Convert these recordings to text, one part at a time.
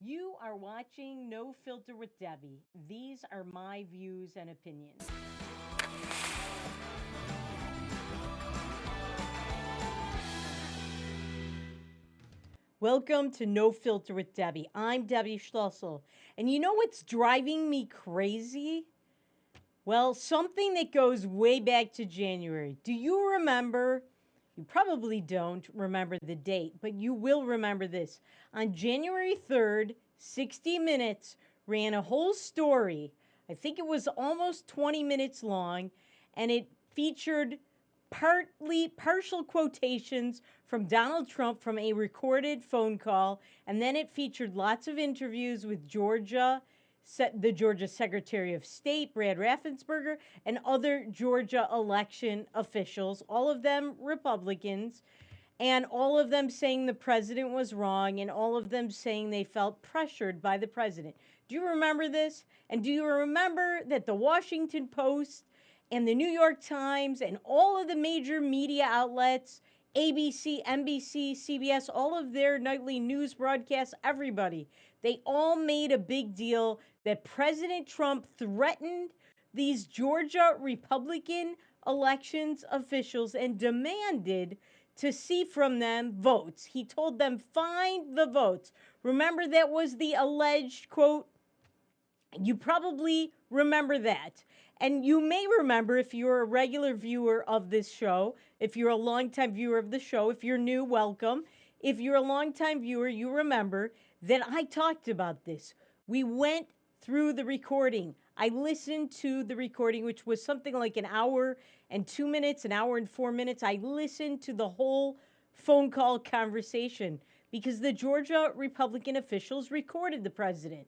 You are watching No Filter with Debbie. These are my views and opinions. Welcome to No Filter with Debbie. I'm Debbie Schlussel. And you know what's driving me crazy? Well, something that goes way back to January. Do you remember? You probably don't remember the date, but you will remember this. On January 3rd, 60 Minutes ran a whole story. I think it was almost 20 minutes long, and it featured partial quotations from Donald Trump from a recorded phone call, and then it featured lots of interviews with the Georgia Secretary of State, Brad Raffensperger, and other Georgia election officials, all of them Republicans, and all of them saying the president was wrong, and all of them saying they felt pressured by the president. Do you remember this? And do you remember that the Washington Post and the New York Times and all of the major media outlets, ABC, NBC, CBS, all of their nightly news broadcasts, everybody, they all made a big deal that President Trump threatened these Georgia Republican elections officials and demanded to see from them votes. He told them, find the votes. Remember, that was the alleged quote. You probably remember that. And you may remember, if you're a regular viewer of this show, if you're a longtime viewer of the show, if you're new, welcome. If you're a longtime viewer, you remember that I talked about this. We went through the recording. I listened to the recording, which was something like an hour and 2 minutes, an hour and 4 minutes. I listened to the whole phone call conversation because the Georgia Republican officials recorded the president.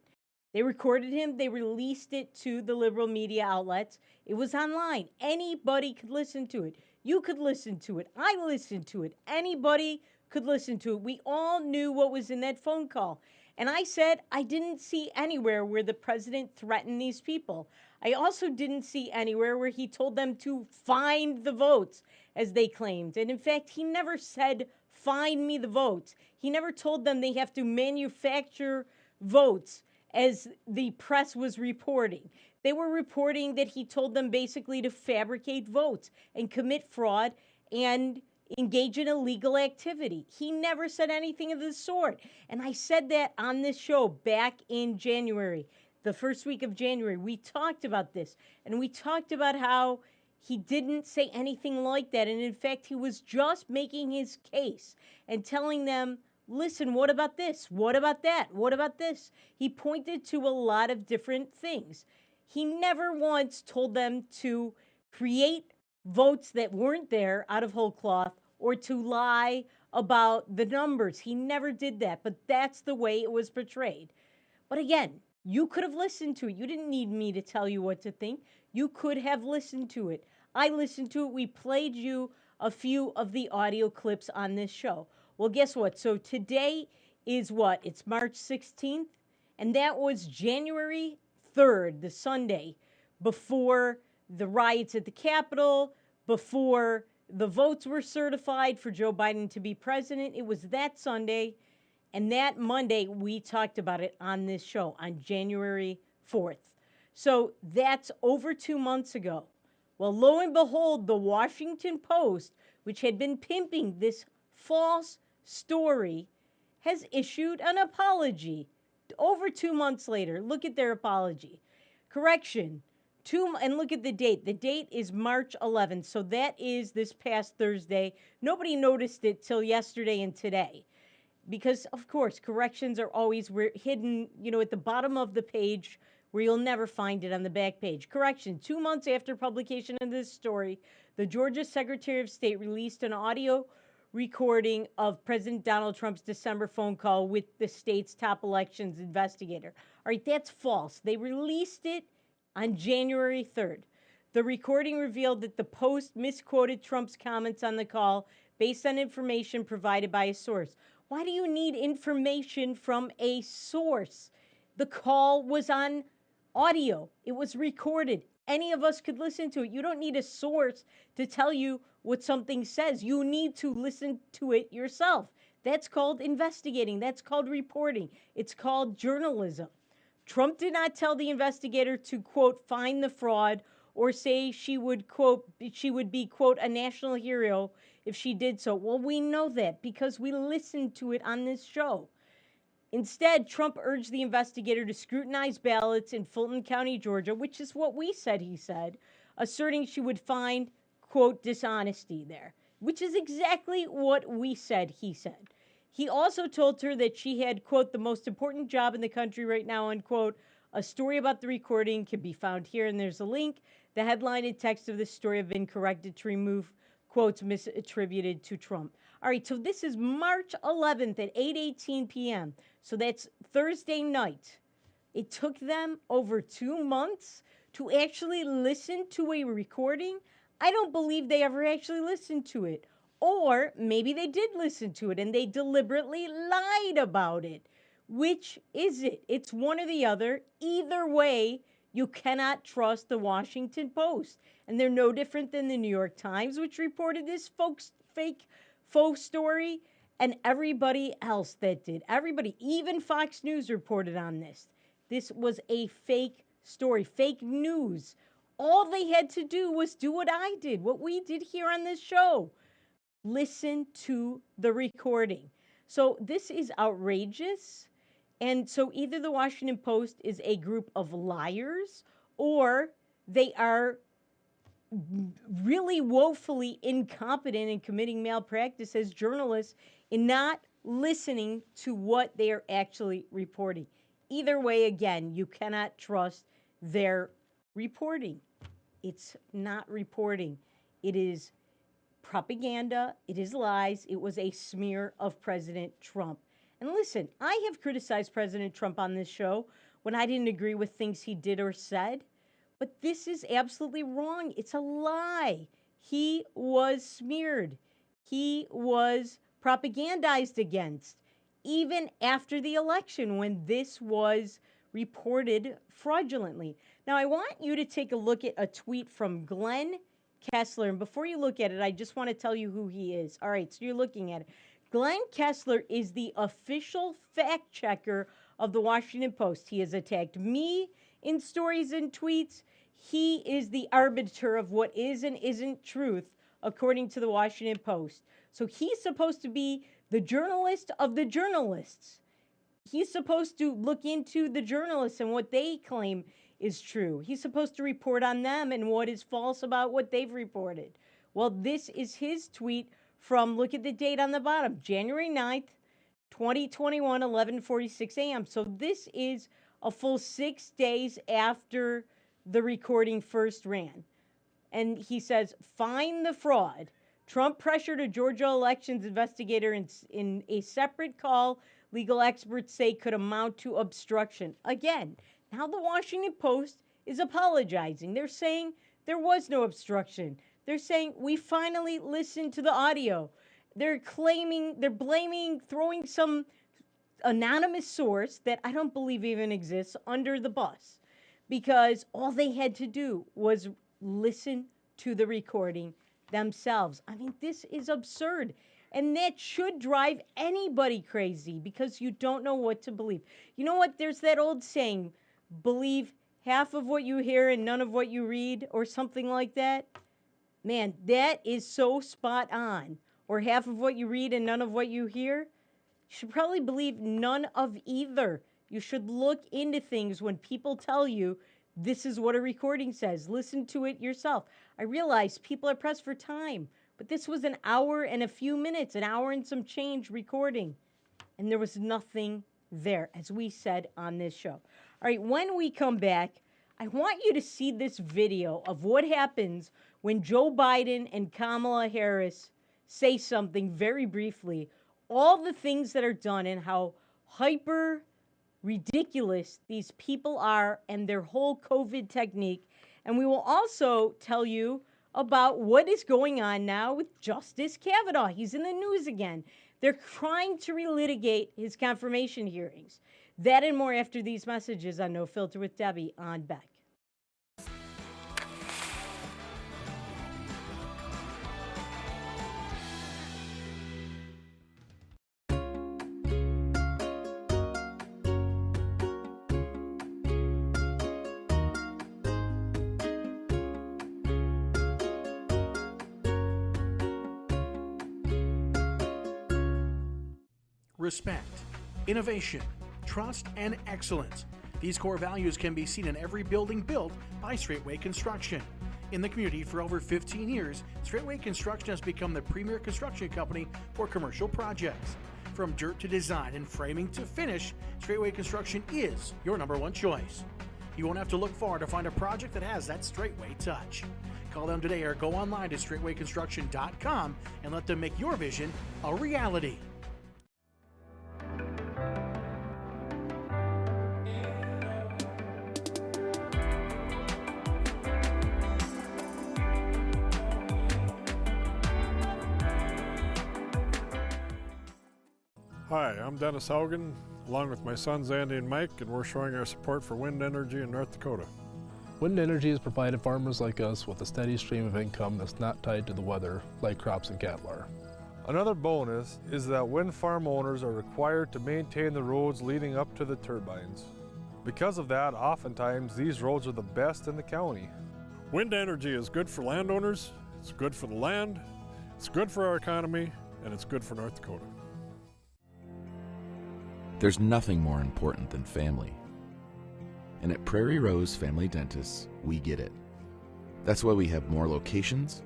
They recorded him. They released it to the liberal media outlets. It was online. Anybody could listen to it. You could listen to it. I listened to it. Anybody could listen to it. We all knew what was in that phone call. And I said, I didn't see anywhere where the president threatened these people. I also didn't see anywhere where he told them to find the votes, as they claimed. And in fact, he never said, find me the votes. He never told them they have to manufacture votes, as the press was reporting. They were reporting that he told them basically to fabricate votes and commit fraud and engage in illegal activity. He never said anything of the sort. And I said that on this show back in January, the first week of January. We talked about this, and we talked about how he didn't say anything like that. And in fact, he was just making his case and telling them, listen, what about this? What about that? What about this? He pointed to a lot of different things. He never once told them to create votes that weren't there out of whole cloth or to lie about the numbers. He never did that, but that's the way it was portrayed. But again, you could have listened to it. You didn't need me to tell you what to think. You could have listened to it. I listened to it. We played you a few of the audio clips on this show. Well, guess what? So today is what? It's March 16th, and that was January 3rd, the Sunday, before the riots at the Capitol, before the votes were certified for Joe Biden to be president. It was that Sunday, and that Monday we talked about it on this show on January 4th. So that's over 2 months ago. Well, lo and behold, the Washington Post, which had been pimping this false story, has issued an apology over 2 months later. Look at their apology. Correction. And look at the date. The date is March 11th. So that is this past Thursday. Nobody noticed it till yesterday and today. Because, of course, corrections are always hidden, at the bottom of the page where you'll never find it on the back page. Correction. 2 months after publication of this story, the Georgia Secretary of State released an audio recording of President Donald Trump's December phone call with the state's top elections investigator. All right, that's false. They released it on January 3rd. The recording revealed that the Post misquoted Trump's comments on the call based on information provided by a source. Why do you need information from a source? The call was on audio. It was recorded. Any of us could listen to it. You don't need a source to tell you what something says. You need to listen to it yourself. That's called investigating. That's called reporting. It's called journalism. Trump did not tell the investigator to, quote, find the fraud or say she would, quote, she would be, quote, a national hero if she did so. Well, we know that because we listened to it on this show. Instead, Trump urged the investigator to scrutinize ballots in Fulton County, Georgia, which is what we said he said, asserting she would find, quote, dishonesty there, which is exactly what we said he said. He also told her that she had, quote, the most important job in the country right now, unquote. A story about the recording can be found here, and there's a link. The headline and text of this story have been corrected to remove quotes misattributed to Trump. All right, so this is March 11th at 8:18 p.m. So that's Thursday night. It took them over 2 months to actually listen to a recording. I don't believe they ever actually listened to it. Or maybe they did listen to it and they deliberately lied about it. Which is it? It's one or the other. Either way, you cannot trust the Washington Post. And they're no different than the New York Times, which reported this fake faux story, and everybody else that did. Everybody, even Fox News reported on this. This was a fake story, fake news. All they had to do was do what I did, what we did here on this show. Listen to the recording. So this is outrageous. And so either the Washington Post is a group of liars or they are really woefully incompetent and committing malpractice as journalists in not listening to what they are actually reporting. Either way, again, you cannot trust their reporting. It's not reporting. It is propaganda. It is lies. It was a smear of President Trump. And listen, I have criticized President Trump on this show when I didn't agree with things he did or said. But this is absolutely wrong. It's a lie. He was smeared. He was propagandized against, even after the election when this was reported fraudulently. Now, I want you to take a look at a tweet from Glenn Kessler. And before you look at it, I just want to tell you who he is. All right, so you're looking at it. Glenn Kessler is the official fact checker of the Washington Post. He has attacked me in stories and tweets. He is the arbiter of what is and isn't truth, according to the Washington Post. So he's supposed to be the journalist of the journalists. He's supposed to look into the journalists and what they claim is true. He's supposed to report on them and what is false about what they've reported. Well, this is his tweet from, look at the date on the bottom, January 9th, 2021, 11:46 a.m. So this is a full 6 days after the recording first ran. And he says, find the fraud. Trump pressured a Georgia elections investigator in a separate call legal experts say could amount to obstruction. Again, now the Washington Post is apologizing. They're saying there was no obstruction. They're saying we finally listened to the audio. They're blaming, throwing some anonymous source that I don't believe even exists under the bus, because all they had to do was listen to the recording themselves. I mean, this is absurd. And that should drive anybody crazy because you don't know what to believe. You know what? There's that old saying, believe half of what you hear and none of what you read, or something like that. Man, that is so spot on. Or half of what you read and none of what you hear. You should probably believe none of either. You should look into things when people tell you this is what a recording says. Listen to it yourself. I realize people are pressed for time, but this was an hour and a few minutes, an hour and some change recording. And there was nothing there, as we said on this show. All right, when we come back, I want you to see this video of what happens when Joe Biden and Kamala Harris say something very briefly, all the things that are done and how hyper ridiculous these people are and their whole COVID technique. And we will also tell you about what is going on now with Justice Kavanaugh. He's in the news again. They're trying to relitigate his confirmation hearings. That and more after these messages on No Filter with Debbie on Beck. respect, innovation, trust, and excellence. These core values can be seen in every building built by Straightway Construction. In the community for over 15 years, Straightway Construction has become the premier construction company for commercial projects. From dirt to design and framing to finish, Straightway Construction is your #1 choice. You won't have to look far to find a project that has that Straightway touch. Call them today or go online to straightwayconstruction.com and let them make your vision a reality. Hi, I'm Dennis Haugen, along with my sons Andy and Mike, and we're showing our support for wind energy in North Dakota. Wind energy has provided farmers like us with a steady stream of income that's not tied to the weather like crops and cattle are. Another bonus is that wind farm owners are required to maintain the roads leading up to the turbines. Because of that, oftentimes these roads are the best in the county. Wind energy is good for landowners, it's good for the land, it's good for our economy, and it's good for North Dakota. There's nothing more important than family. And at Prairie Rose Family Dentists, we get it. That's why we have more locations,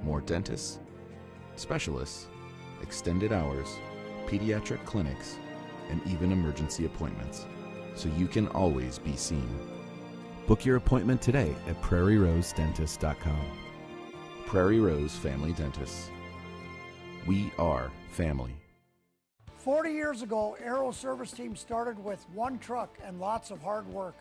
more dentists, specialists, extended hours, pediatric clinics, and even emergency appointments, so you can always be seen. Book your appointment today at prairierosedentist.com. Prairie Rose Family Dentists. We are family. 40 years ago, Aero Service Team started with one truck and lots of hard work.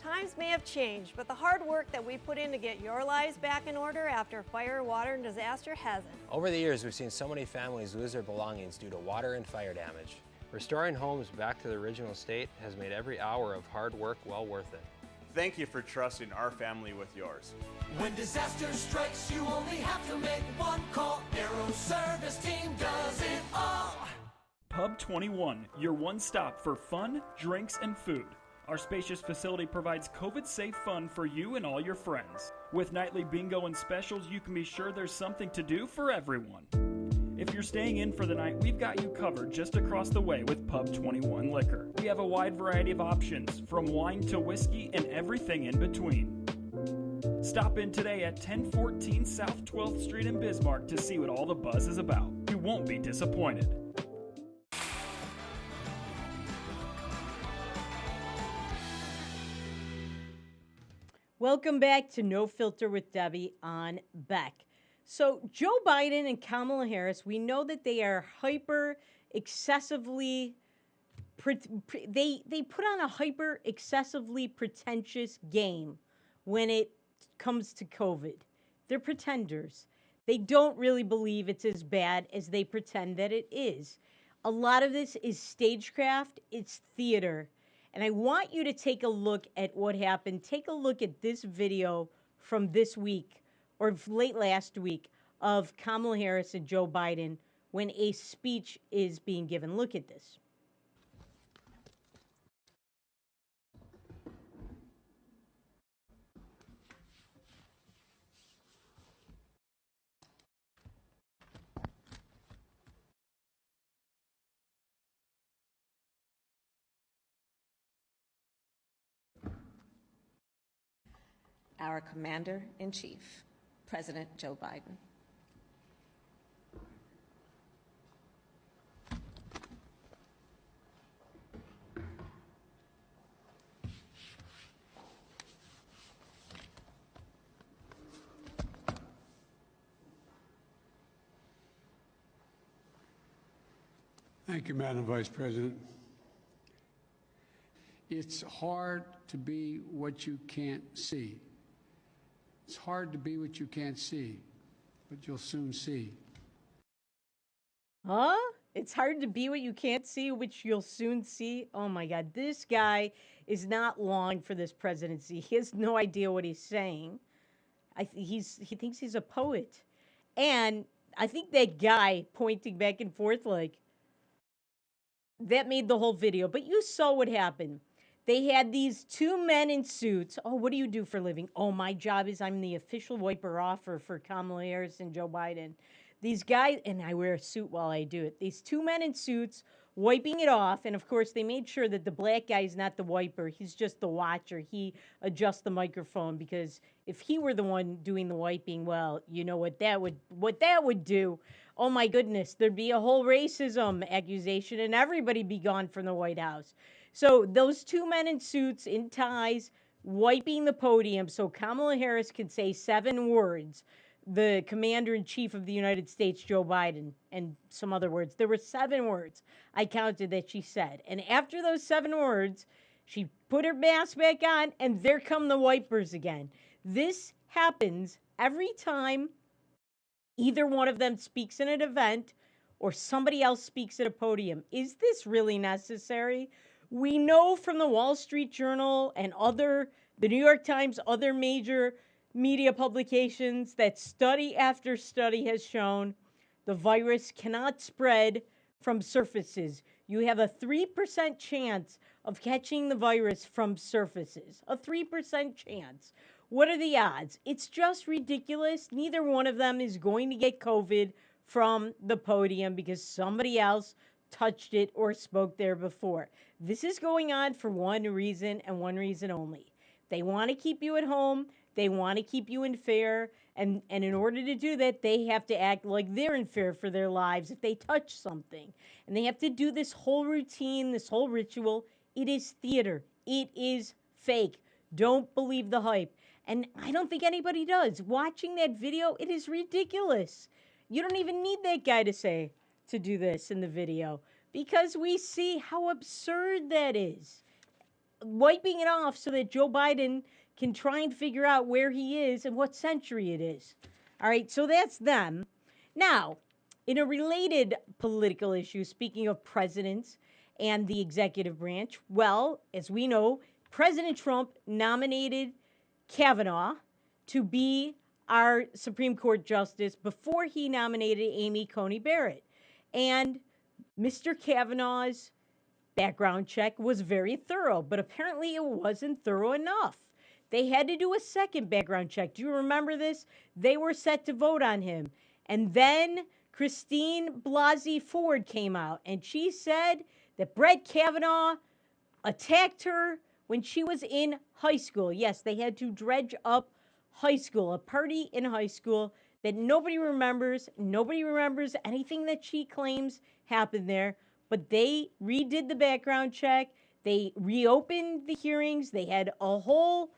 Times may have changed, but the hard work that we put in to get your lives back in order after fire, water, and disaster hasn't. Over the years, we've seen so many families lose their belongings due to water and fire damage. Restoring homes back to the original state has made every hour of hard work well worth it. Thank you for trusting our family with yours. When disaster strikes, you only have to make one call. Aero Service Team does it all. Pub 21, your one stop for fun, drinks, and food. Our spacious facility provides COVID-safe fun for you and all your friends. With nightly bingo and specials, you can be sure there's something to do for everyone. If you're staying in for the night, we've got you covered just across the way with Pub 21 Liquor. We have a wide variety of options, from wine to whiskey and everything in between. Stop in today at 1014 South 12th Street in Bismarck to see what all the buzz is about. You won't be disappointed. Welcome back to No Filter with Debbie on Beck. So Joe Biden and Kamala Harris, we know that they are excessively they put on a excessively pretentious game when it comes to COVID. They're pretenders. They don't really believe it's as bad as they pretend that it is. A lot of this is stagecraft, it's theater. And I want you to take a look at what happened. Take a look at this video from this week or late last week of Kamala Harris and Joe Biden when a speech is being given. Look at this. Our Commander-in-Chief, President Joe Biden. Thank you, Madam Vice President. It's hard to be what you can't see. It's hard to be what you can't see, but you'll soon see. Huh? It's hard to be what you can't see, which you'll soon see. Oh my God, this guy is not long for this presidency. He has no idea what he's saying. He thinks he's a poet. And I think that guy pointing back and forth that made the whole video. But you saw what happened. They had these two men in suits. Oh, what do you do for a living? Oh, my job is I'm the official wiper-offer for Kamala Harris and Joe Biden. These guys, and I wear a suit while I do it. These two men in suits wiping it off. And of course, they made sure that the black guy is not the wiper. He's just the watcher. He adjusts the microphone because if he were the one doing the wiping, well, you know what that would do. Oh my goodness, there'd be a whole racism accusation and everybody be gone from the White House. So those two men in suits, in ties, wiping the podium so Kamala Harris could say 7 words. The commander-in-chief of the United States, Joe Biden, and some other words. There were 7 words I counted that she said. And after those 7 words, she put her mask back on, and there come the wipers again. This happens every time either one of them speaks in an event or somebody else speaks at a podium. Is this really necessary? We know from the Wall Street Journal and the New York Times, other major media publications, that study after study has shown the virus cannot spread from surfaces. You have a 3% chance of catching the virus from surfaces. A 3% chance. What are the odds? It's just ridiculous. Neither one of them is going to get COVID from the podium because somebody else touched it or spoke there before. This is going on for one reason and one reason only. They want to keep you at home. They want to keep you in fear. And in order to do that, they have to act like they're in fear for their lives if they touch something. And they have to do this whole routine, this whole ritual. It is theater. It is fake. Don't believe the hype. And I don't think anybody does. Watching that video, it is ridiculous. You don't even need that guy to do this in the video because we see how absurd that is. Wiping it off so that Joe Biden can try and figure out where he is and what century it is. All right, so that's them. Now, in a related political issue, speaking of presidents and the executive branch, well, as we know, President Trump nominated Kavanaugh to be our Supreme Court Justice before he nominated Amy Coney Barrett. And Mr. Kavanaugh's background check was very thorough, but apparently it wasn't thorough enough. They had to do a second background check. Do you remember this? They were set to vote on him. And then Christine Blasey Ford came out, and she said that Brett Kavanaugh attacked her when she was in high school. Yes, they had to dredge up high school, a party in high school that nobody remembers. Nobody remembers anything that she claims happened there. But they redid the background check. They reopened the hearings. They had a whole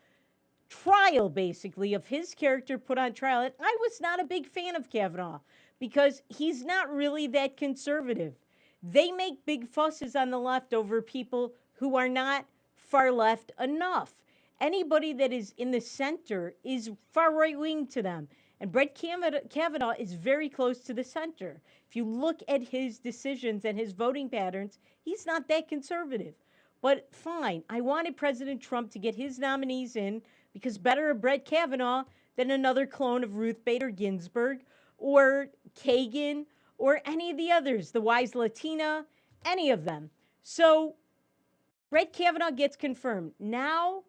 trial, basically, of his character put on trial. And I was not a big fan of Kavanaugh because he's not really that conservative. They make big fusses on the left over people who are not far left enough. Anybody that is in the center is far right wing to them. And Brett Kavanaugh is very close to the center. If you look at his decisions and his voting patterns, he's not that conservative. But fine, I wanted President Trump to get his nominees in because better a Brett Kavanaugh than another clone of Ruth Bader Ginsburg or Kagan or any of the others, the wise Latina, any of them. So Brett Kavanaugh gets confirmed. Now,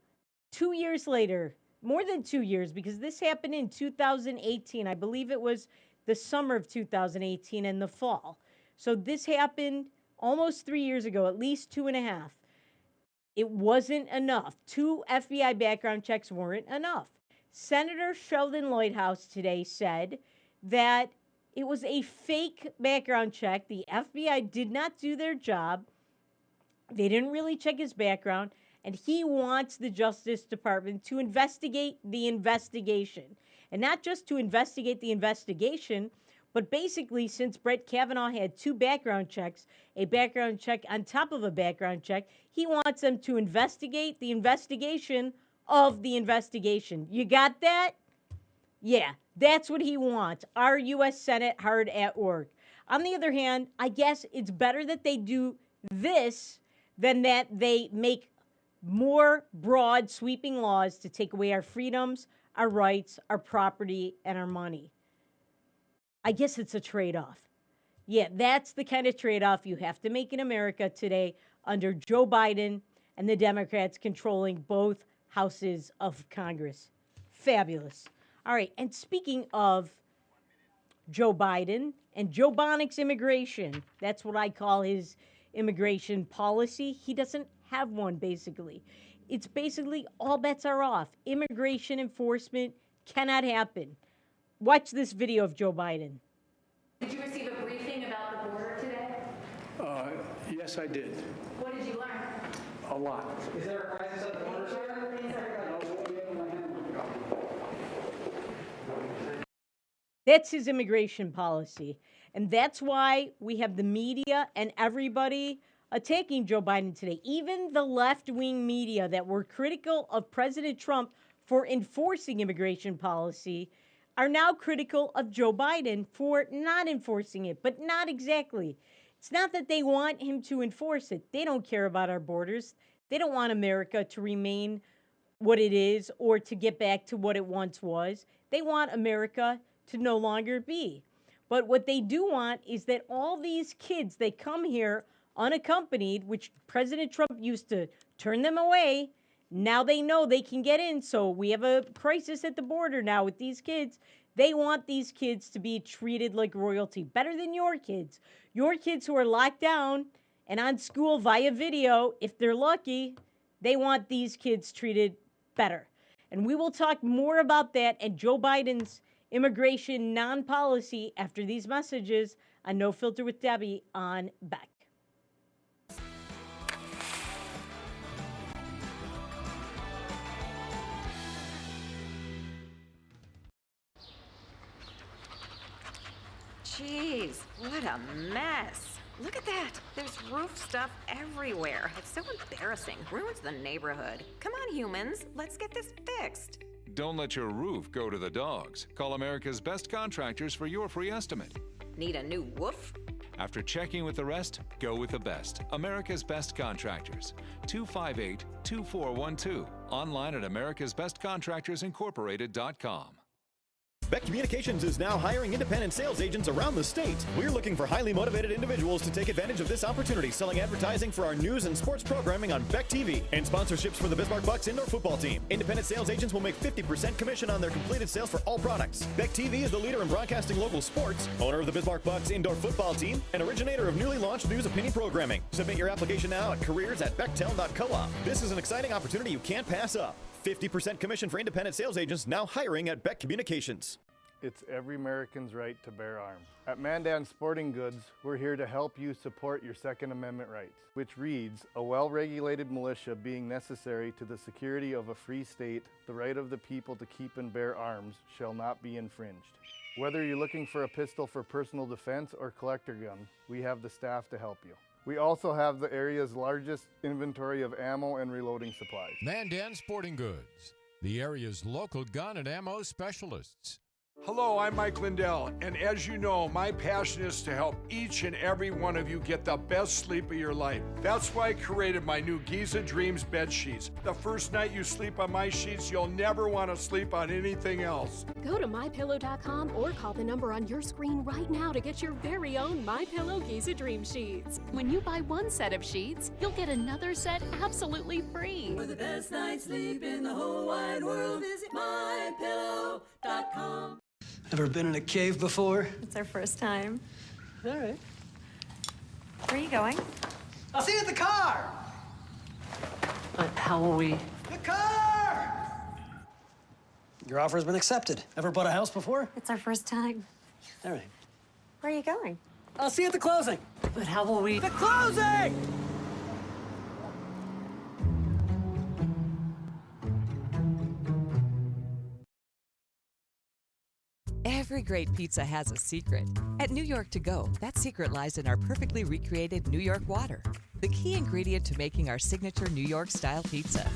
2 years later, more than 2 years, because this happened in 2018. I believe it was the summer of 2018 and the fall. So this happened almost 3 years ago, at least 2.5. It wasn't enough. 2 FBI background checks weren't enough. Senator Sheldon Lighthouse today said that it was a fake background check. The FBI did not do their job. They didn't really check his background. And he wants the Justice Department to investigate the investigation. And not just to investigate the investigation, but basically, since Brett Kavanaugh had 2 background checks, a background check on top of a background check, he wants them to investigate the investigation of the investigation. You got that? Yeah, that's what he wants. Our U.S. Senate hard at work. On the other hand, I guess it's better that they do this than that they make more broad, sweeping laws to take away our freedoms, our rights, our property, and our money. I guess it's a trade-off. Yeah, that's the kind of trade-off you have to make in America today under Joe Biden and the Democrats controlling both houses of Congress. Fabulous. All right, and speaking of Joe Biden and Joe Bonics immigration, that's what I call his immigration policy. He doesn't have one, basically. It's basically all bets are off. Immigration enforcement cannot happen. Watch this video of Joe Biden. Did you receive a briefing about the border today? Yes, I did. What did you learn? A lot. Is there a crisis at the border, sir? That's his immigration policy. And that's why we have the media and everybody attacking Joe Biden today. Even the left-wing media that were critical of President Trump for enforcing immigration policy are now critical of Joe Biden for not enforcing it, but not exactly. It's not that they want him to enforce it. They don't care about our borders. They don't want America to remain what it is or to get back to what it once was. They want America to no longer be. But what they do want is that all these kids, they come here unaccompanied, which President Trump used to turn them away. Now they know they can get in. So we have a crisis at the border now with these kids. They want these kids to be treated like royalty, better than your kids. Your kids who are locked down and on school via video, if they're lucky, they want these kids treated better. And we will talk more about that and Joe Biden's immigration non-policy after these messages on No Filter with Debbie on Beck. Jeez, what a mess. Look at that. There's roof stuff everywhere. It's so embarrassing. Ruins the neighborhood. Come on, humans. Let's get this fixed. Don't let your roof go to the dogs. Call America's Best Contractors for your free estimate. Need a new woof? After checking with the rest, go with the best. America's Best Contractors. 258-2412. Online at americasbestcontractorsincorporated.com. Beck Communications is now hiring independent sales agents around the state. We're looking for highly motivated individuals to take advantage of this opportunity, selling advertising for our news and sports programming on Beck TV and sponsorships for the Bismarck Bucks indoor football team. Independent sales agents will make 50% commission on their completed sales for all products. Beck TV is the leader in broadcasting local sports, owner of the Bismarck Bucks indoor football team, and originator of newly launched news opinion programming. Submit your application now at careers@bechtel.coop. This is an exciting opportunity you can't pass up. 50% commission for independent sales agents now hiring at Beck Communications. It's every American's right to bear arms. At Mandan Sporting Goods, we're here to help you support your Second Amendment rights, which reads, a well-regulated militia being necessary to the security of a free state, the right of the people to keep and bear arms shall not be infringed. Whether you're looking for a pistol for personal defense or collector gun, we have the staff to help you. We also have the area's largest inventory of ammo and reloading supplies. Mandan Sporting Goods, the area's local gun and ammo specialists. Hello, I'm Mike Lindell, and as you know, my passion is to help each and every one of you get the best sleep of your life. That's why I created my new Giza Dreams bed sheets. The first night you sleep on my sheets, you'll never want to sleep on anything else. Go to MyPillow.com or call the number on your screen right now to get your very own MyPillow Giza Dream sheets. When you buy one set of sheets, you'll get another set absolutely free. For the best night's sleep in the whole wide world, visit MyPillow.com. Ever been in a cave before? It's our first time. All right. Where are you going? I'll see you at the car! How will we? The car! Your offer has been accepted. Ever bought a house before? It's our first time. All right. Where are you going? I'll see you at the closing. But how will we? The closing! Every great pizza has a secret. At New York To Go, that secret lies in our perfectly recreated New York water, the key ingredient to making our signature New York-style pizza.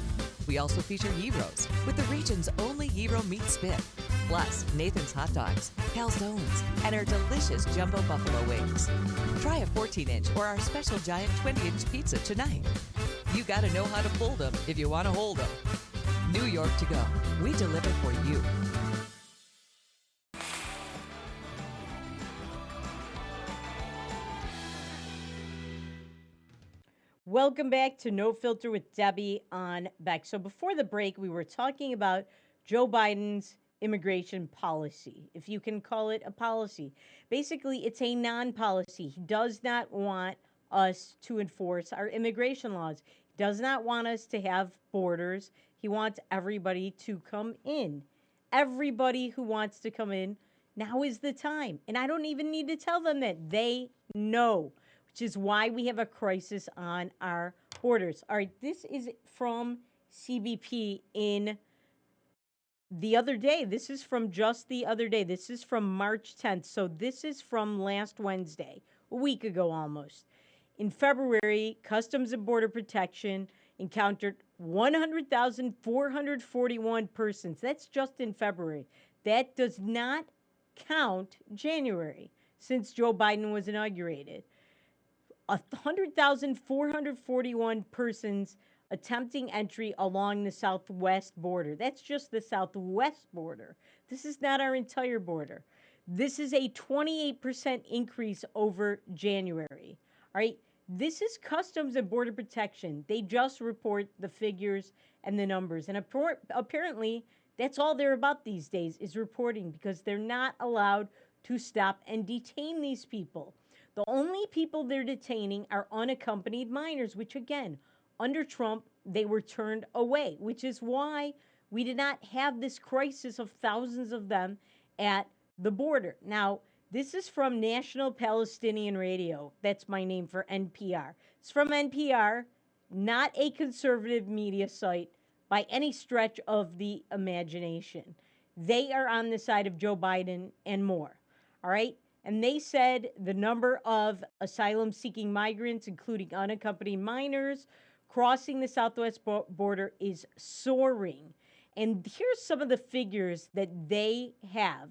We also feature gyros, with the region's only gyro meat spit, plus Nathan's hot dogs, calzones, and our delicious jumbo buffalo wings. Try a 14-inch or our special giant 20-inch pizza tonight. You gotta know how to fold them if you want to hold them. New York To Go, we deliver for you. Welcome back to No Filter with Debbie on Beck. So before the break, we were talking about Joe Biden's immigration policy, if you can call it a policy. Basically, it's a non-policy. He does not want us to enforce our immigration laws. He does not want us to have borders. He wants everybody to come in. Everybody who wants to come in, now is the time. And I don't even need to tell them that. They know, which is why we have a crisis on our borders. All right, this is from CBP in the other day. This is from just the other day. This is from March 10th. So this is from last Wednesday, a week ago almost. In February, Customs and Border Protection encountered 100,441 persons. That's just in February. That does not count January, since Joe Biden was inaugurated. 100,441 persons attempting entry along the southwest border. That's just the southwest border. This is not our entire border. This is a 28% increase over January. All right. This is Customs and Border Protection. They just report the figures and the numbers. And apparently, that's all they're about these days, is reporting, because they're not allowed to stop and detain these people. The only people they're detaining are unaccompanied minors, which, again, under Trump, they were turned away, which is why we did not have this crisis of thousands of them at the border. Now, this is from National Palestinian Radio. That's my name for NPR. It's from NPR, not a conservative media site by any stretch of the imagination. They are on the side of Joe Biden and more. All right? And they said the number of asylum-seeking migrants, including unaccompanied minors, crossing the southwest border is soaring. And here's some of the figures that they have.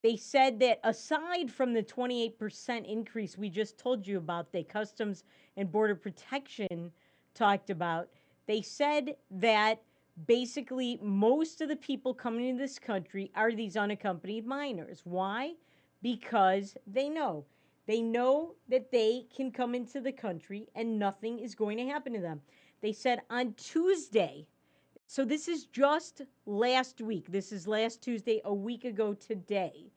They said that aside from the 28% increase we just told you about, that Customs and Border Protection talked about, they said that basically most of the people coming into this country are these unaccompanied minors. Why? Because they know. They know that they can come into the country and nothing is going to happen to them. They said on Tuesday, so this is just last week. This is last Tuesday, a week ago today.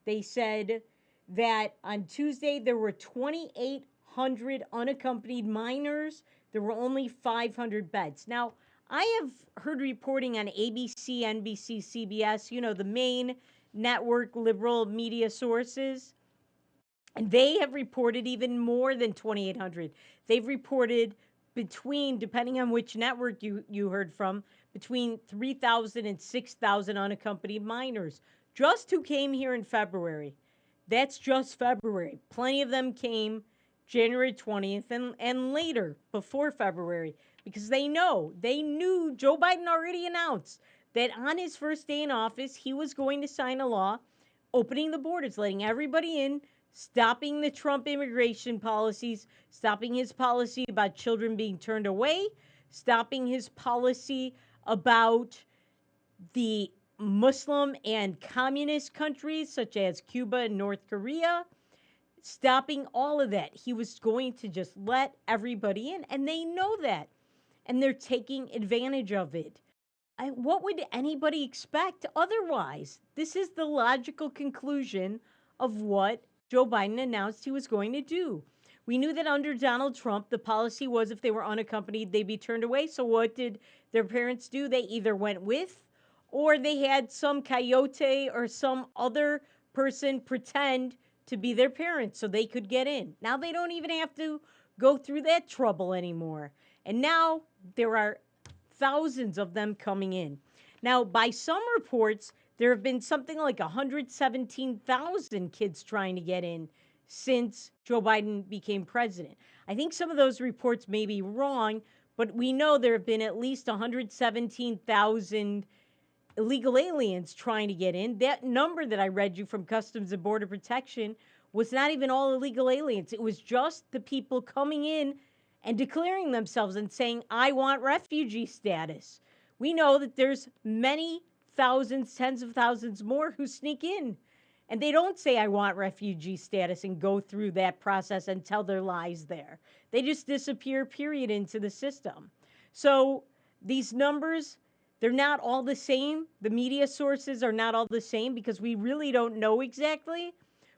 They said that on Tuesday there were 2,800 unaccompanied minors. There were only 500 beds. Now, I have heard reporting on ABC, NBC, CBS, the main network liberal media sources. And they have reported even more than 2,800. They've reported between, depending on which network you heard from, between 3,000 and 6,000 unaccompanied minors, just who came here in February. That's just February. Plenty of them came January 20th and later, before February, because they knew Joe Biden already announced that on his first day in office, he was going to sign a law opening the borders, letting everybody in, stopping the Trump immigration policies, stopping his policy about children being turned away, stopping his policy about the Muslim and communist countries such as Cuba and North Korea, stopping all of that. He was going to just let everybody in, and they know that, and they're taking advantage of it. What would anybody expect otherwise? This is the logical conclusion of what Joe Biden announced he was going to do. We knew that under Donald Trump, the policy was if they were unaccompanied, they'd be turned away. So what did their parents do? They either went with, or they had some coyote or some other person pretend to be their parents so they could get in. Now they don't even have to go through that trouble anymore. And now there are thousands of them coming in. Now, by some reports, there have been something like 117,000 kids trying to get in since Joe Biden became president. I think some of those reports may be wrong, but we know there have been at least 117,000 illegal aliens trying to get in. That number that I read you from Customs and Border Protection was not even all illegal aliens. It was just the people coming in and declaring themselves and saying, I want refugee status. We know that there's many thousands, tens of thousands more who sneak in. And they don't say, I want refugee status, and go through that process and tell their lies there. They just disappear, period, into the system. So these numbers, they're not all the same. The media sources are not all the same because we really don't know exactly.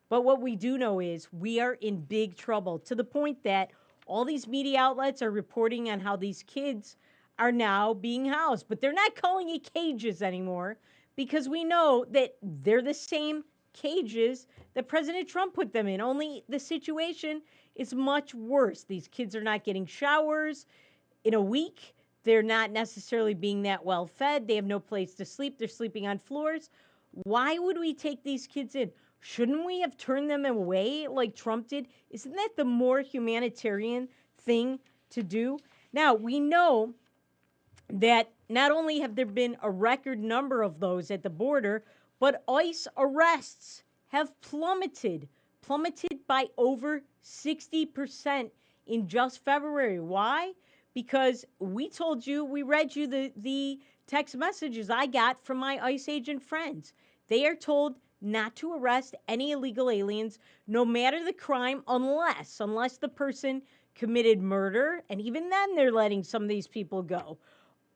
But what we do know is we are in big trouble, to the point that all these media outlets are reporting on how these kids are now being housed. But they're not calling it cages anymore, because we know that they're the same cages that President Trump put them in, only the situation is much worse. These kids are not getting showers in a week. They're not necessarily being that well fed. They have no place to sleep. They're sleeping on floors. Why would we take these kids in? Shouldn't we have turned them away like Trump did? Isn't that the more humanitarian thing to do? Now, we know that not only have there been a record number of those at the border, but ICE arrests have plummeted by over 60% in just February. Why? Because we read you the text messages I got from my ICE agent friends. They are told not to arrest any illegal aliens, no matter the crime, unless the person committed murder, and even then they're letting some of these people go.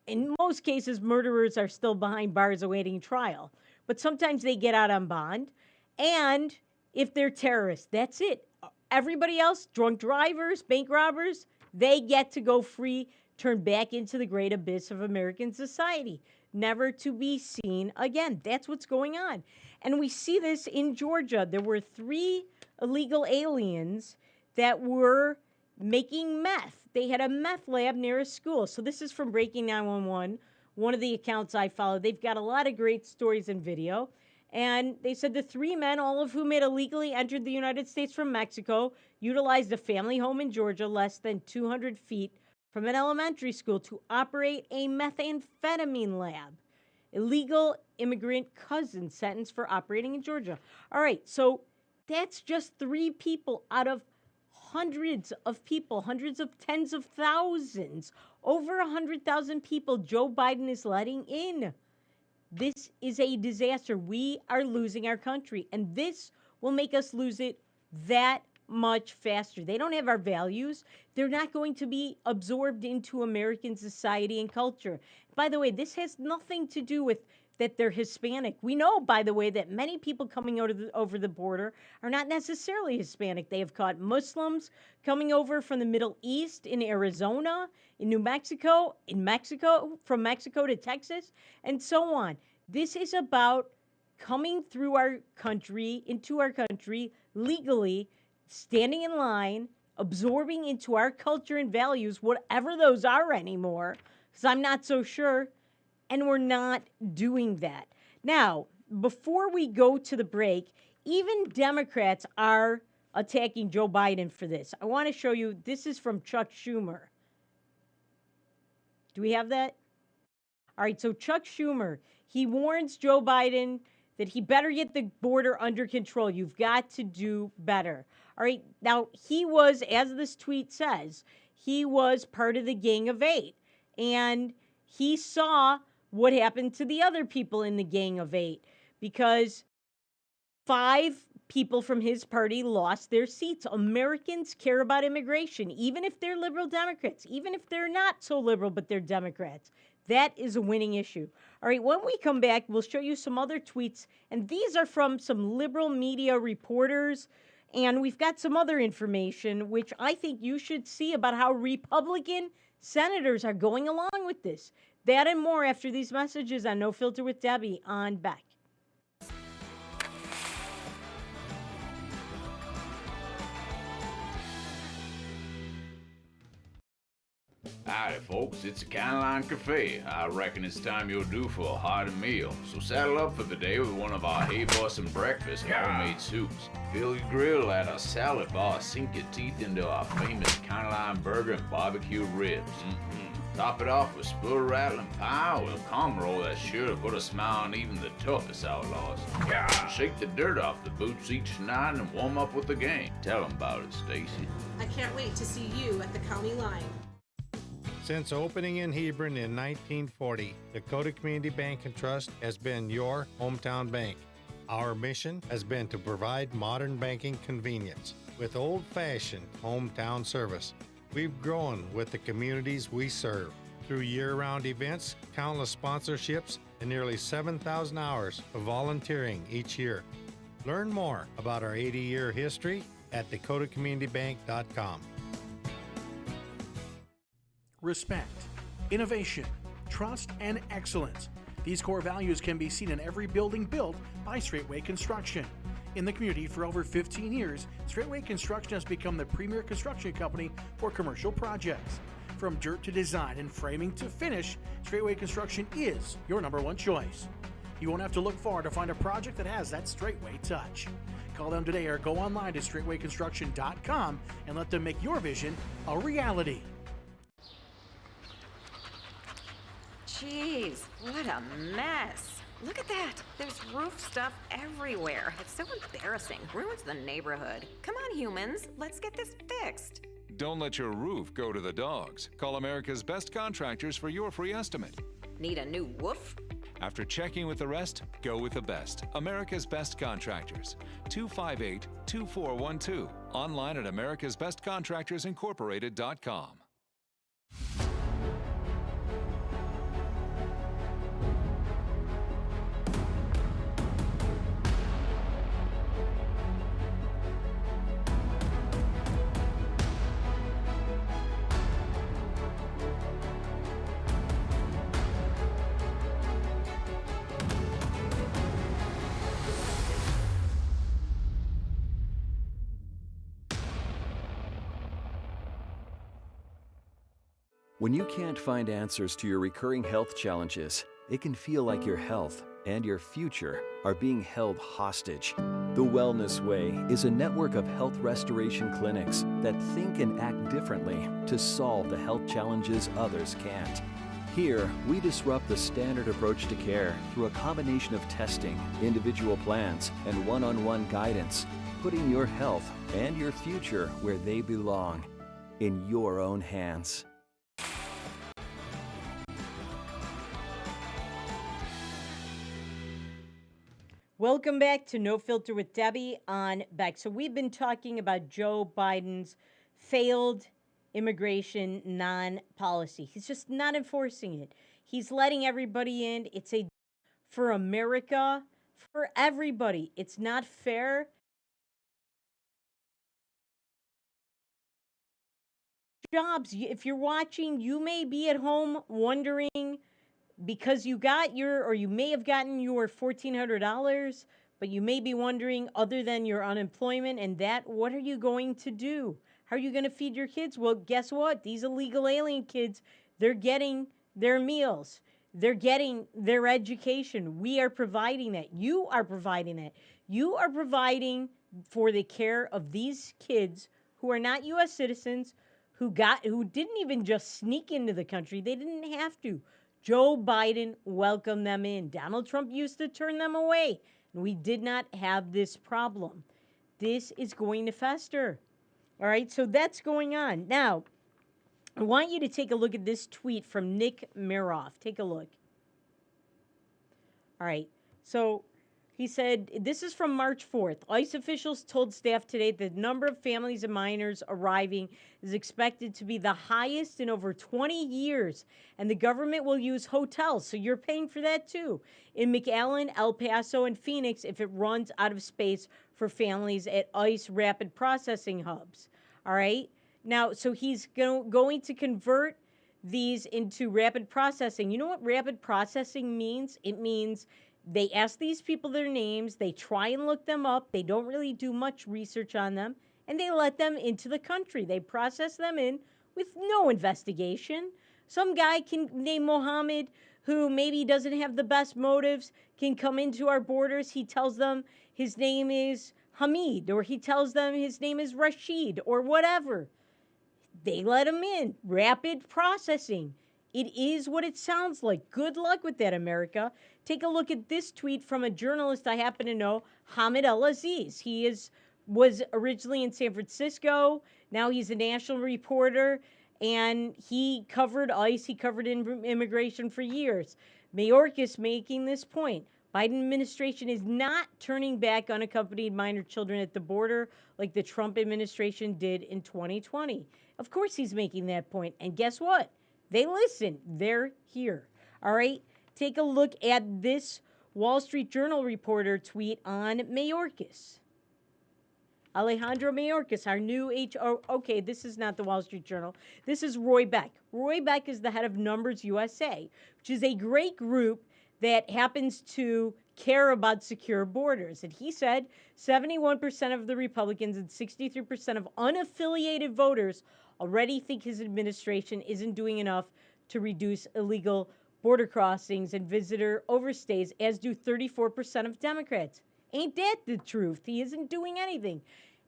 In most cases, murderers are still behind bars awaiting trial, but sometimes they get out on bond. And if they're terrorists, that's it. Everybody else, drunk drivers, bank robbers, they get to go free, turn back into the great abyss of American society, never to be seen again. That's what's going on. And we see this in Georgia. There were 3 illegal aliens that were making meth. They had a meth lab near a school. So this is from Breaking 911, one of the accounts I follow. They've got a lot of great stories and video. And they said the 3 men, all of whom had illegally entered the United States from Mexico, utilized a family home in Georgia less than 200 feet from an elementary school to operate a methamphetamine lab. Illegal immigrant cousin sentenced for operating in Georgia. All right, so that's just 3 people out of hundreds of people, hundreds of tens of thousands, over 100,000 people Joe Biden is letting in. This is a disaster. We are losing our country, and this will make us lose it that much faster. They don't have our values. They're not going to be absorbed into American society and culture. By the way, this has nothing to do with that they're Hispanic. We know, by the way, that many people coming over the border are not necessarily Hispanic. They have caught Muslims coming over from the Middle East, in Arizona, in New Mexico, from Mexico to Texas, and so on. This is about coming through our country, into our country, legally, standing in line, absorbing into our culture and values, whatever those are anymore, because I'm not so sure. And we're not doing that. Now, before we go to the break, even Democrats are attacking Joe Biden for this. I want to show you, this is from Chuck Schumer. Do we have that? All right, so Chuck Schumer, he warns Joe Biden that he better get the border under control. You've got to do better. All right, now he was, as this tweet says, he was part of the Gang of 8. And he saw what happened to the other people in the Gang of 8, because 5 people from his party lost their seats. Americans care about immigration, even if they're liberal Democrats, even if they're not so liberal, but they're Democrats. That is a winning issue. All right, when we come back, we'll show you some other tweets, and these are from some liberal media reporters, and we've got some other information, which I think you should see, about how Republican senators are going along with this. That and more after these messages on No Filter with Debbie on Beck. Howdy, folks. It's a Line Cafe. I reckon it's time you're due for a hearty meal. So saddle up for the day with one of our hay-bossing breakfast homemade soups. Fill your grill at a salad bar. Sink your teeth into our famous Line burger and barbecue ribs. Top it off with spoon-rattling pie with a calm roll that's sure to put a smile on even the toughest outlaws. Shake the dirt off the boots each night and warm up with the gang. Tell them about it, Stacy. I can't wait to see you at the county line. Since opening in Hebron in 1940, Dakota Community Bank and Trust has been your hometown bank. Our mission has been to provide modern banking convenience with old-fashioned hometown service. We've grown with the communities we serve through year-round events, countless sponsorships, and nearly 7,000 hours of volunteering each year. Learn more about our 80-year history at dakotacommunitybank.com. Respect, innovation, trust, and excellence. These core values can be seen in every building built by Straightway Construction. In the community for over 15 years, Straightway Construction has become the premier construction company for commercial projects. From dirt to design and framing to finish, Straightway Construction is your number one choice. You won't have to look far to find a project that has that Straightway touch. Call them today or go online to straightwayconstruction.com and let them make your vision a reality. Jeez, what a mess. Look at that. There's roof stuff everywhere. It's so embarrassing. Ruins the neighborhood. Come on, humans. Let's get this fixed. Don't let your roof go to the dogs. Call America's Best Contractors for your free estimate. Need a new woof? After checking with the rest, go with the best. America's Best Contractors. 258-2412. Online at americasbestcontractorsincorporated.com. When you can't find answers to your recurring health challenges, it can feel like your health and your future are being held hostage. The Wellness Way is a network of health restoration clinics that think and act differently to solve the health challenges others can't. Here, we disrupt the standard approach to care through a combination of testing, individual plans, and one-on-one guidance, putting your health and your future where they belong, in your own hands. Welcome back to No Filter with Debbie on Beck. So we've been talking about Joe Biden's failed immigration non-policy. He's just not enforcing it. He's letting everybody in. It's a for America, for everybody. It's not fair. Jobs. If you're watching, you may be at home wondering, because you got your, or you may have gotten your $1,400, but you may be wondering, other than your unemployment and that, what are you going to do? How are you going to feed your kids? Well, guess what? These illegal alien kids, they're getting their meals. They're getting their education. We are providing that. You are providing that. You are providing for the care of these kids who are not U.S. citizens, who didn't even just sneak into the country. They didn't have to. Joe Biden welcomed them in. Donald Trump used to turn them away. And we did not have this problem. This is going to fester. All right, so that's going on. Now, I want you to take a look at this tweet from Nick Miroff. Take a look. All right, so he said, this is from March 4th. ICE officials told staff today that the number of families and minors arriving is expected to be the highest in over 20 years, and the government will use hotels, so you're paying for that too, in McAllen, El Paso, and Phoenix if it runs out of space for families at ICE rapid processing hubs. All right? Now, so he's going to convert these into rapid processing. You know what rapid processing means? It means they ask these people their names, they try and look them up, they don't really do much research on them, and they let them into the country. They process them in with no investigation. Some guy named Mohammed, who maybe doesn't have the best motives, can come into our borders. He tells them his name is Hamid, or he tells them his name is Rashid, or whatever. They let him in. Rapid processing. It is what it sounds like. Good luck with that, America. Take a look at this tweet from a journalist I happen to know, Hamid El-Aziz. He was originally in San Francisco. Now he's a national reporter, and he covered ICE. He covered immigration for years. Mayorkas making this point. Biden administration is not turning back unaccompanied minor children at the border like the Trump administration did in 2020. Of course he's making that point. And guess what? They listen. They're here. All right? Take a look at this Wall Street Journal reporter tweet on Mayorkas. Alejandro Mayorkas, our new okay, this is not the Wall Street Journal. This is Roy Beck. Roy Beck is the head of Numbers USA, which is a great group that happens to care about secure borders. And he said 71% of the Republicans and 63% of unaffiliated voters already think his administration isn't doing enough to reduce illegal border crossings and visitor overstays, as do 34% of Democrats. Ain't that the truth? He isn't doing anything.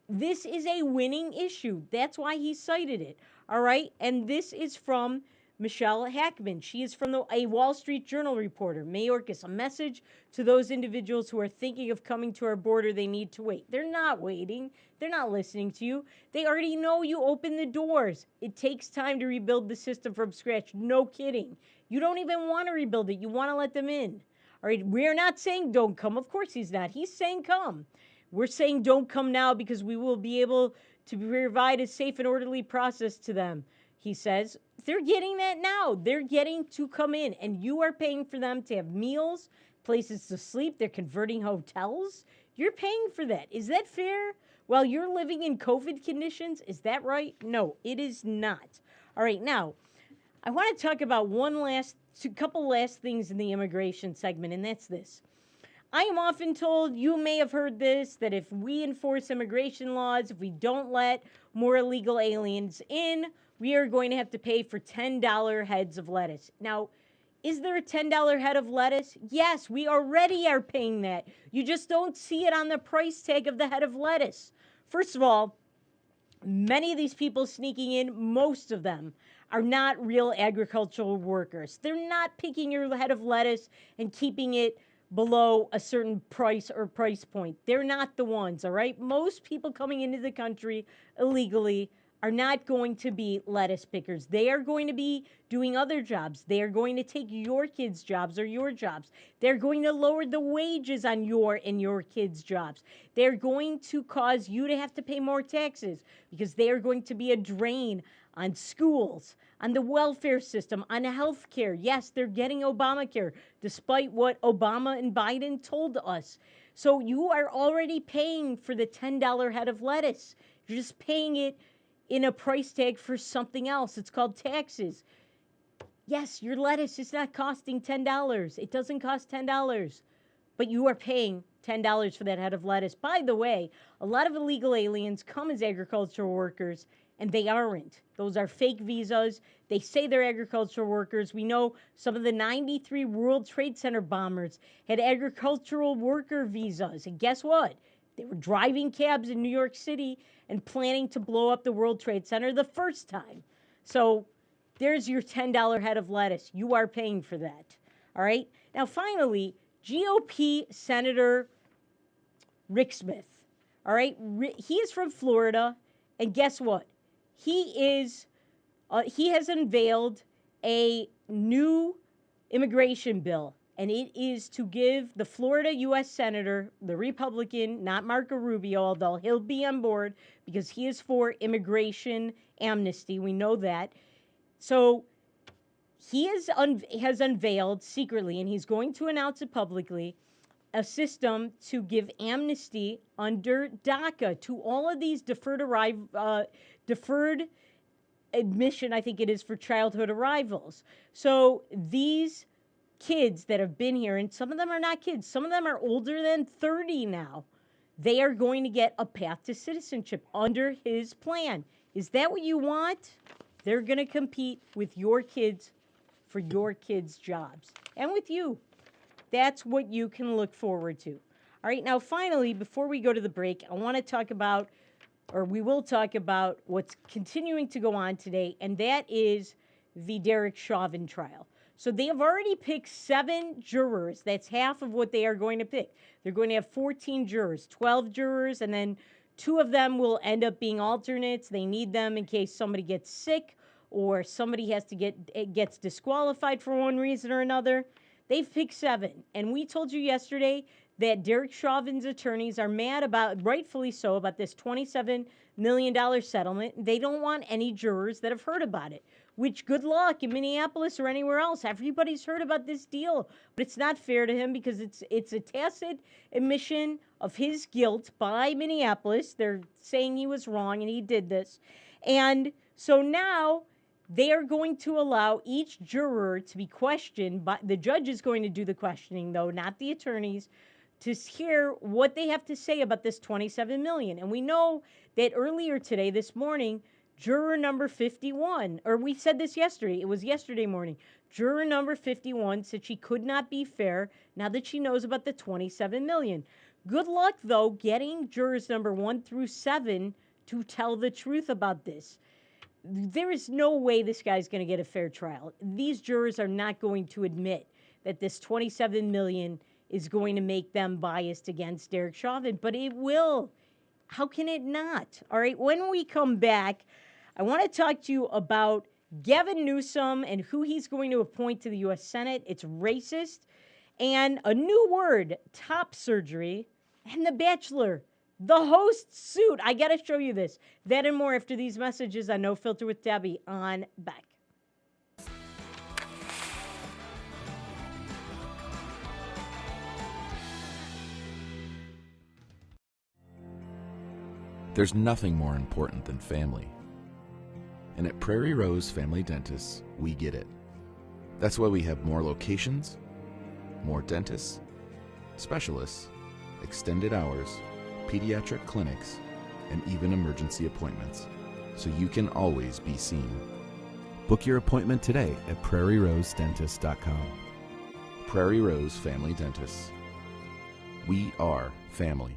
This is a winning issue. That's why he cited it. All right? And this is from Michelle Hackman. She is from a Wall Street Journal reporter. Mayorkas, a message to those individuals who are thinking of coming to our border, they need to wait. They're not waiting. They're not listening to you. They already know you open the doors. It takes time to rebuild the system from scratch. No kidding. You don't even want to rebuild it. You want to let them in. All right, we're not saying don't come. Of course he's not. He's saying come. We're saying don't come now because we will be able to provide a safe and orderly process to them, he says. They're getting that now. They're getting to come in, and you are paying for them to have meals, places to sleep. They're converting hotels. You're paying for that. Is that fair? While you're living in COVID conditions, is that right? No, it is not. All right, now, I want to talk about couple last things in the immigration segment, and that's this. I am often told, you may have heard this, that if we enforce immigration laws, if we don't let more illegal aliens in, we are going to have to pay for $10 heads of lettuce. Now, is there a $10 head of lettuce? Yes, we already are paying that. You just don't see it on the price tag of the head of lettuce. First of all, many of these people sneaking in, most of them, are not real agricultural workers. They're not picking your head of lettuce and keeping it below a certain price or price point. They're not the ones, all right? Most people coming into the country illegally are not going to be lettuce pickers. They are going to be doing other jobs. They are going to take your kids' jobs or your jobs. They're going to lower the wages on your and your kids' jobs. They're going to cause you to have to pay more taxes because they are going to be a drain on schools, on the welfare system, on health care. Yes, they're getting Obamacare, despite what Obama and Biden told us. So you are already paying for the $10 head of lettuce. You're just paying it in a price tag for something else. It's called taxes. Yes, your lettuce is not costing $10. It doesn't cost $10. But you are paying $10 for that head of lettuce. By the way, a lot of illegal aliens come as agricultural workers, and they aren't. Those are fake visas. They say they're agricultural workers. We know some of the 93 World Trade Center bombers had agricultural worker visas. And guess what? They were driving cabs in New York City and planning to blow up the World Trade Center the first time. So there's your $10 head of lettuce. You are paying for that. All right? Now, finally, GOP Senator Rick Smith. All right? He is from Florida. And guess what? He has unveiled a new immigration bill, and it is to give the Florida U.S. Senator, the Republican, not Marco Rubio, although he'll be on board because he is for immigration amnesty. We know that. So he has unveiled secretly, and he's going to announce it publicly, a system to give amnesty under DACA to all of these deferred admission, I think it is, for childhood arrivals. So these kids that have been here, and some of them are not kids, some of them are older than 30 now, they are going to get a path to citizenship under his plan. Is that what you want? They're going to compete with your kids for your kids' jobs and with you. That's what you can look forward to. All right, now finally, before we go to the break, I want to talk about, or we will talk about, what's continuing to go on today, and that is the Derek Chauvin trial. So they have already picked 7 jurors. That's half of what they are going to pick. They're going to have 14 jurors, 12 jurors, and then 2 of them will end up being alternates. They need them in case somebody gets sick or somebody gets disqualified for one reason or another. They've picked 7. And we told you yesterday that Derek Chauvin's attorneys are mad about, rightfully so, about this $27 million settlement. They don't want any jurors that have heard about it. which good luck in Minneapolis or anywhere else. Everybody's heard about this deal, but it's not fair to him because it's a tacit admission of his guilt by Minneapolis. They're saying he was wrong and he did this. And so now they are going to allow each juror to be questioned, but the judge is going to do the questioning, though, not the attorneys, to hear what they have to say about this $27 million. And we know that earlier today, this morning, juror number 51, or we said this yesterday, it was yesterday morning, juror number 51 said she could not be fair now that she knows about the $27 million. Good luck, though, getting jurors number 1 through 7 to tell the truth about this. There is no way this guy's going to get a fair trial. These jurors are not going to admit that this $27 million is going to make them biased against Derek Chauvin, but it will. How can it not? All right, when we come back, I want to talk to you about Gavin Newsom and who he's going to appoint to the U.S. Senate. It's racist. And a new word, top surgery, and The Bachelor. The host's suit. I got to show you this. That and more after these messages on No Filter with Debbie on Beck. There's nothing more important than family. And at Prairie Rose Family Dentists, we get it. That's why we have more locations, more dentists, specialists, extended hours, pediatric clinics, and even emergency appointments, so you can always be seen. Book your appointment today at prairierosedentist.com. Prairie Rose Family Dentists. We are family.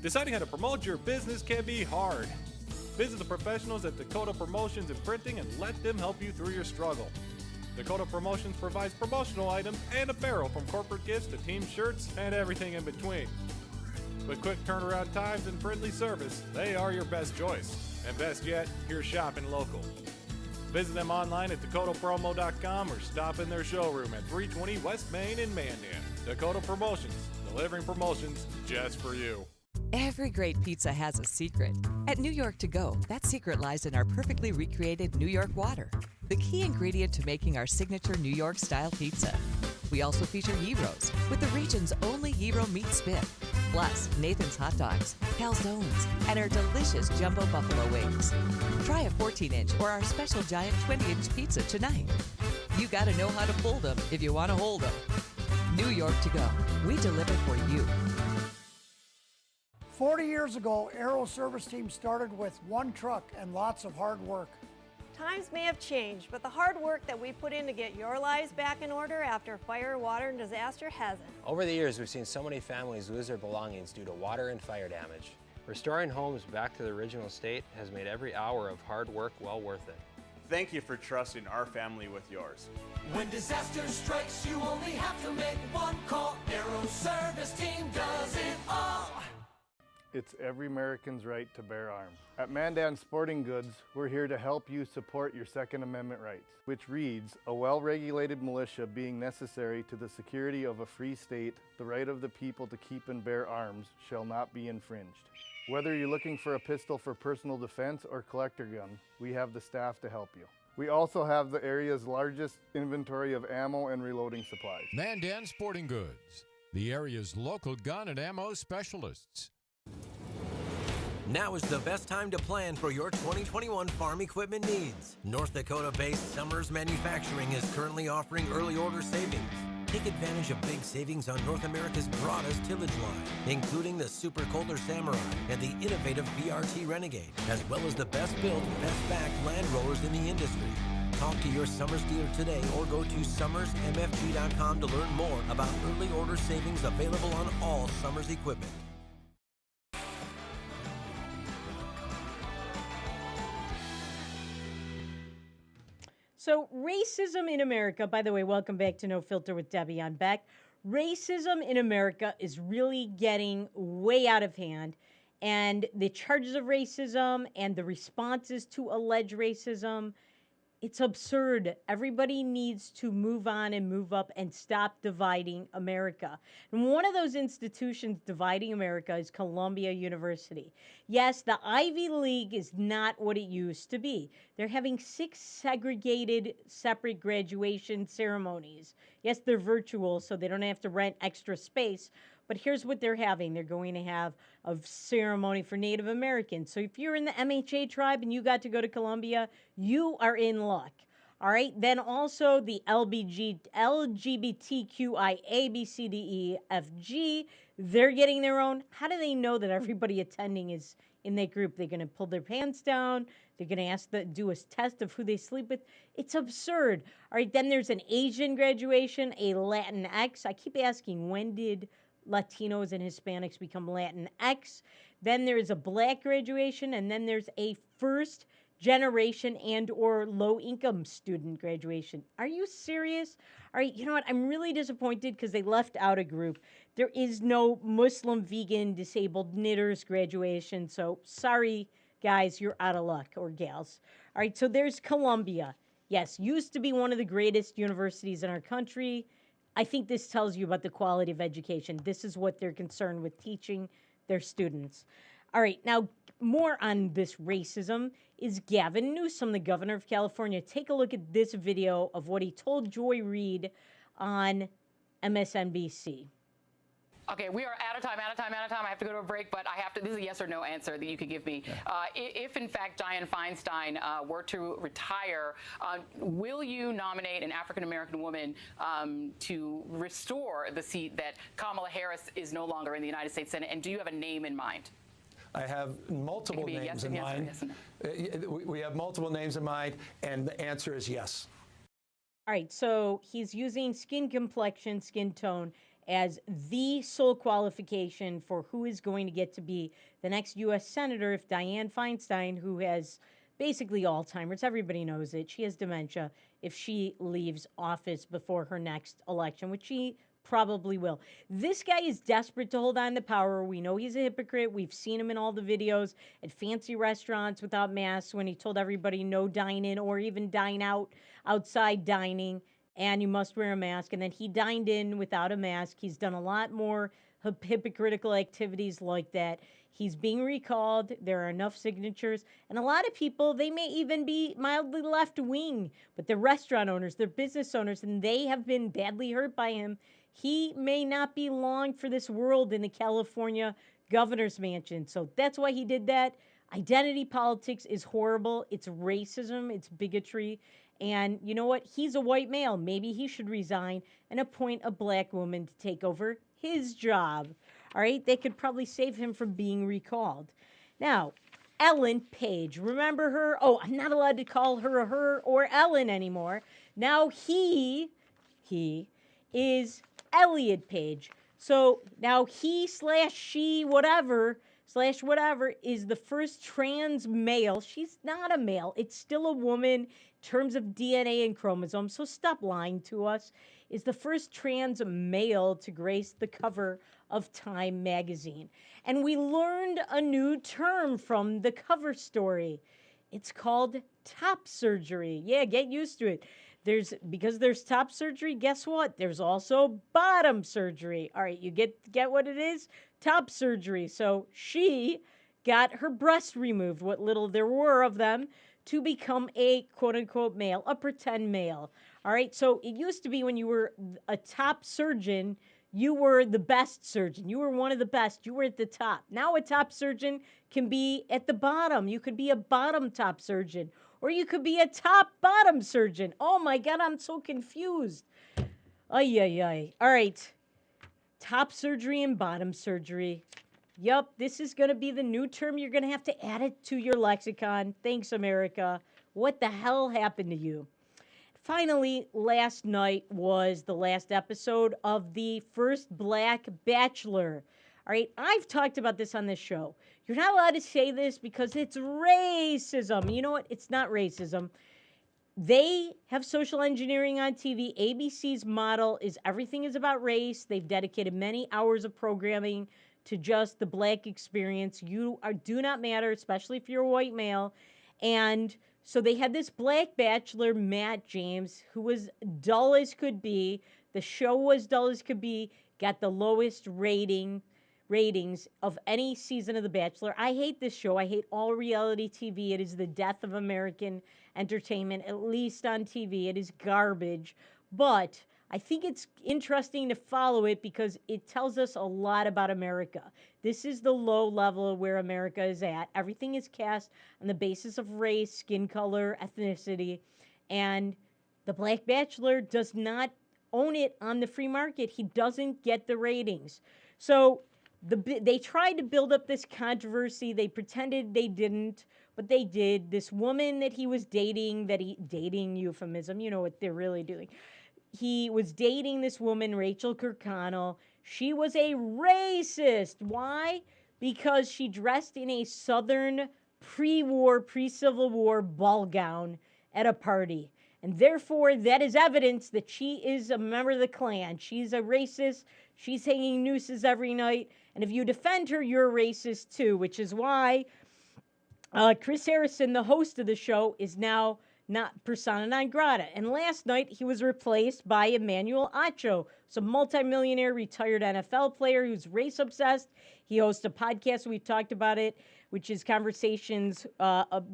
Deciding how to promote your business can be hard. Visit the professionals at Dakota Promotions and Printing and let them help you through your struggle. Dakota Promotions provides promotional items and apparel from corporate gifts to team shirts and everything in between. With quick turnaround times and friendly service, they are your best choice. And best yet, you're shopping local. Visit them online at dakotapromo.com or stop in their showroom at 320 West Main in Mandan. Dakota Promotions, delivering promotions just for you. Every great pizza has a secret. At New York To Go, that secret lies in our perfectly recreated New York water, the key ingredient to making our signature New York-style pizza. We also feature gyros, with the region's only gyro meat spit, plus Nathan's hot dogs, calzones, and our delicious jumbo buffalo wings. Try a 14-inch or our special giant 20-inch pizza tonight. You gotta know how to fold them if you want to hold them. New York To Go, we deliver for you. 40 years ago, Aero Service Team started with one truck and lots of hard work. Times may have changed, but the hard work that we put in to get your lives back in order after fire, water, and disaster hasn't. Over the years, we've seen so many families lose their belongings due to water and fire damage. Restoring homes back to the original state has made every hour of hard work well worth it. Thank you for trusting our family with yours. When disaster strikes, you only have to make one call. Aero Service Team does it all. It's every American's right to bear arms. At Mandan Sporting Goods, we're here to help you support your Second Amendment rights, which reads, a well-regulated militia being necessary to the security of a free state, the right of the people to keep and bear arms shall not be infringed. Whether you're looking for a pistol for personal defense or collector gun, we have the staff to help you. We also have the area's largest inventory of ammo and reloading supplies. Mandan Sporting Goods, the area's local gun and ammo specialists. Now is the best time to plan for your 2021 farm equipment needs. North Dakota-based Summers Manufacturing is currently offering early order savings. Take advantage of big savings on North America's broadest tillage line, including the Super Kohler Samurai and the innovative VRT Renegade, as well as the best-built, best-backed land rollers in the industry. Talk to your Summers dealer today or go to summersmfg.com to learn more about early order savings available on all Summers equipment. So racism in America, by the way, welcome back to No Filter with Debbie. I'm Beck. Racism in America is really getting way out of hand. And the charges of racism and the responses to alleged racism It's absurd. Everybody needs to move on and move up and stop dividing America. And one of those institutions dividing America is Columbia University. Yes, the Ivy League is not what it used to be. They're having 6 segregated, separate graduation ceremonies. Yes, they're virtual, so they don't have to rent extra space. But here's what they're having. They're going to have a ceremony for Native Americans. So if you're in the MHA tribe and you got to go to Columbia, you are in luck. All right. Then also the LGBTQIA, they're getting their own. How do they know that everybody attending is in that group? They're going to pull their pants down. They're going to do a test of who they sleep with. It's absurd. All right. Then there's an Asian graduation, a Latinx. I keep asking, when did Latinos and Hispanics become Latinx? Then there's a Black graduation, and then there's a first generation and or low income student graduation. Are you serious? All right, you know what? I'm really disappointed because they left out a group. There is no Muslim, vegan, disabled knitters graduation. So sorry, guys, you're out of luck, or gals. All right, so there's Columbia. Yes, used to be one of the greatest universities in our country. I think this tells you about the quality of education. This is what they're concerned with teaching their students. All right, now more on this racism is Gavin Newsom, the governor of California. Take a look at this video of what he told Joy Reid on MSNBC. Okay, we are out of time. I have to go to a break, but this is a yes or no answer that you could give me. If in fact, Dianne Feinstein were to retire, will you nominate an African-American woman to restore the seat that Kamala Harris is no longer in the United States Senate? And do you have a name in mind? I have multiple names in mind. Yes no. We have multiple names in mind, and the answer is yes. All right, so he's using skin complexion, skin tone as the sole qualification for who is going to get to be the next U.S. Senator if Dianne Feinstein, who has basically Alzheimer's, everybody knows it, she has dementia, if she leaves office before her next election, which she probably will. This guy is desperate to hold on to power. We know he's a hypocrite. We've seen him in all the videos at fancy restaurants without masks when he told everybody no dine in or even dine out outside dining, and you must wear a mask. And then he dined in without a mask. He's done a lot more hypocritical activities like that. He's being recalled. There are enough signatures. And a lot of people, they may even be mildly left wing, but they're restaurant owners, they're business owners, and they have been badly hurt by him. He may not be long for this world in the California governor's mansion. So that's why he did that. Identity politics is horrible. It's racism. It's bigotry. And you know what? He's a white male. Maybe he should resign and appoint a black woman to take over his job. All right? They could probably save him from being recalled. Now, Ellen Page. Remember her? Oh, I'm not allowed to call her or Ellen anymore. Now he is Elliot Page. So now he/she whatever is the first trans male. She's not a male. It's still a woman in terms of DNA and chromosomes. So stop lying to us. Is the first trans male to grace the cover of Time magazine. And we learned a new term from the cover story. It's called top surgery. Yeah, get used to it. Because there's top surgery, guess what? There's also bottom surgery. All right, you get what it is? Top surgery. So she got her breasts removed, what little there were of them, to become a quote-unquote male, a pretend male. All right, so it used to be when you were a top surgeon, you were the best surgeon. You were one of the best. You were at the top. Now a top surgeon can be at the bottom. You could be a bottom top surgeon. Or you could be a top bottom surgeon. Oh my God, I'm so confused. Ay. All right. Top surgery and bottom surgery. Yup, this is going to be the new term. You're going to have to add it to your lexicon. Thanks, America. What the hell happened to you? Finally, last night was the last episode of the first Black Bachelor. All right, I've talked about this on this show. You're not allowed to say this because it's racism. You know what? It's not racism. They have social engineering on TV. ABC's model is everything is about race. They've dedicated many hours of programming to just the black experience. You do not matter, especially if you're a white male. And So they had this black bachelor, Matt James, who was dull as could be. The show was dull as could be, got the lowest ratings of any season of The Bachelor. I hate this show. I hate all reality TV. It is the death of American entertainment, at least on TV. It is garbage. But I think it's interesting to follow it because it tells us a lot about America. This is the low level of where America is at. Everything is cast on the basis of race, skin color, ethnicity, and the Black Bachelor does not own it on the free market. He doesn't get the ratings. So they tried to build up this controversy. They pretended they didn't, but they did. This woman that he was dating, dating euphemism, you know what they're really doing. He was dating this woman, Rachel Kirkconnell. She was a racist. Why? Because she dressed in a Southern pre-Civil War ball gown at a party. And therefore, that is evidence that she is a member of the Klan. She's a racist. She's hanging nooses every night. And if you defend her, you're a racist too, which is why Chris Harrison, the host of the show, is now not persona non grata. And last night, he was replaced by Emmanuel Acho, some multimillionaire retired NFL player who's race obsessed. He hosts a podcast, we've talked about it, which is conversations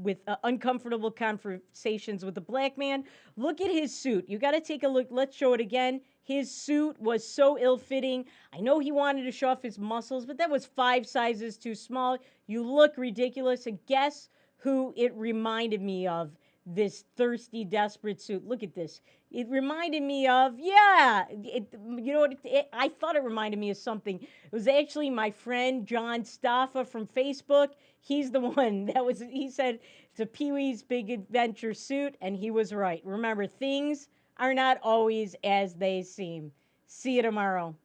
with uncomfortable conversations with a black man. Look at his suit. You got to take a look. Let's show it again. His suit was so ill-fitting. I know he wanted to show off his muscles, but that was 5 sizes too small. You look ridiculous. And guess who it reminded me of? This thirsty, desperate suit. Look at this. It reminded me of, I thought it reminded me of something. It was actually my friend John Staffa from Facebook. He's the one he said it's a Pee-wee's Big Adventure suit, and he was right. Remember, things are not always as they seem. See you tomorrow.